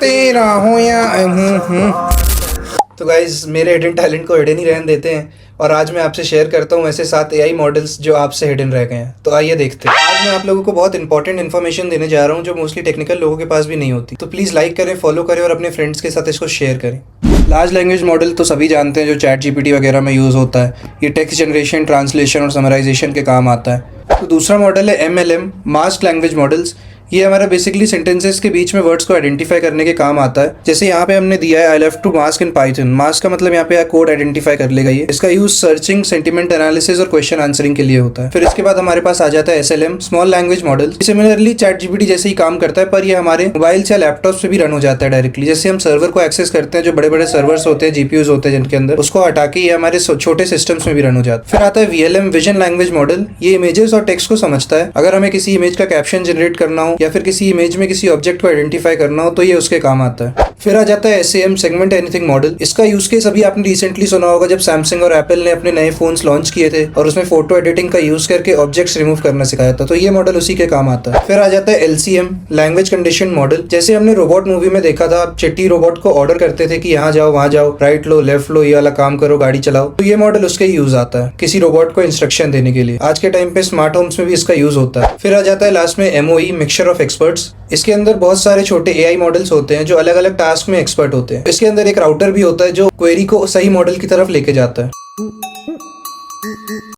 तेरा हो या तो गाइज मेरे हिडन टैलेंट को हिडन ही रहने देते हैं और आज मैं आपसे शेयर करता हूँ ऐसे 7 एआई मॉडल्स जो आपसे हिडन रह गए हैं। तो आइए देखते हैं। आज मैं आप लोगों को बहुत इंपॉर्टेंट इन्फॉर्मेशन देने जा रहा हूँ जो मोस्टली टेक्निकल लोगों के पास भी नहीं होती। तो प्लीज़ लाइक करें, फॉलो करें और अपने फ्रेंड्स के साथ इसको शेयर करें। लार्ज लैंग्वेज मॉडल तो सभी जानते हैं जो चैट जीपीटी वगैरह में यूज़ होता है। ये टेक्स्ट जनरेशन, ट्रांसलेशन और समराइजेशन के काम आता है। तो दूसरा मॉडल है एमएलएम, मास्क लैंग्वेज मॉडल्स। ये हमारा बेसिकली सेंटेंसेस के बीच में वर्ड्स को आइडेंटिफाई करने के काम आता है। जैसे यहाँ पे हमने दिया है I love to mask in Python. Mask का मतलब यहाँ पे कोड आइडेंटिफाई कर लेगा ये। इसका यूज सर्चिंग, सेंटिमेंट एनालिसिस और क्वेश्चन आंसरिंग के लिए होता है। फिर इसके बाद हमारे पास आ जाता है SLM, small language model. Similarly chat GPT जैसे ही काम करता है, पर ये हमारे मोबाइल या लैपटॉप से भी रन हो जाता है डायरेक्टली। जैसे हम सर्वर को एक्सेस करते हैं, जो बड़े बड़े सर्वर्स होते हैं, जीपीयूज होते हैं जिनके अंदर, उसको हटा के ये हमारे छोटे सिस्टम्स में भी रन हो जाता है। फिर आता है वीएलएम, विजन लैंग्वेज मॉडल। ये इमेजेस और टेक्स्ट को समझता है। अगर हमें किसी इमेज का कैप्शन जनरेट करना हो या फिर किसी इमेज में किसी ऑब्जेक्ट को आइडेंटिफाई करना हो तो ये उसके काम आता है। फिर आ जाता है एसएएम, सेगमेंट एनीथिंग मॉडल। इसका यूज केस अभी आपने रिसेंटली सुना होगा जब सैमसंग और एप्पल ने अपने नए फोन्स लॉन्च किए थे और उसमें फोटो एडिटिंग का यूज करके ऑब्जेक्ट्स रिमूव करना सिखाया था। तो ये मॉडल उसी के काम आता है। फिर आ जाता है एलसीएम, लैंग्वेज कंडीशन मॉडल। जैसे हमने रोबोट मूवी में देखा था, चिट्टी रोबोट को ऑर्डर करते थे कि यहाँ जाओ, वहां जाओ, राइट लो, लेफ्ट लो, ये वाला काम करो, गाड़ी चलाओ। तो ये मॉडल उसके यूज आता है किसी रोबोट को इंस्ट्रक्शन देने के लिए। आज के टाइम पे स्मार्ट होम्स में भी इसका यूज होता है। फिर आ जाता है लास्ट में एमओई, मिक्सचर ऑफ एक्सपर्ट्स। इसके अंदर बहुत सारे छोटे एआई मॉडल्स होते हैं जो अलग अलग टास्क में एक्सपर्ट होते हैं। इसके अंदर एक राउटर भी होता है जो क्वेरी को सही मॉडल की तरफ लेके जाता है।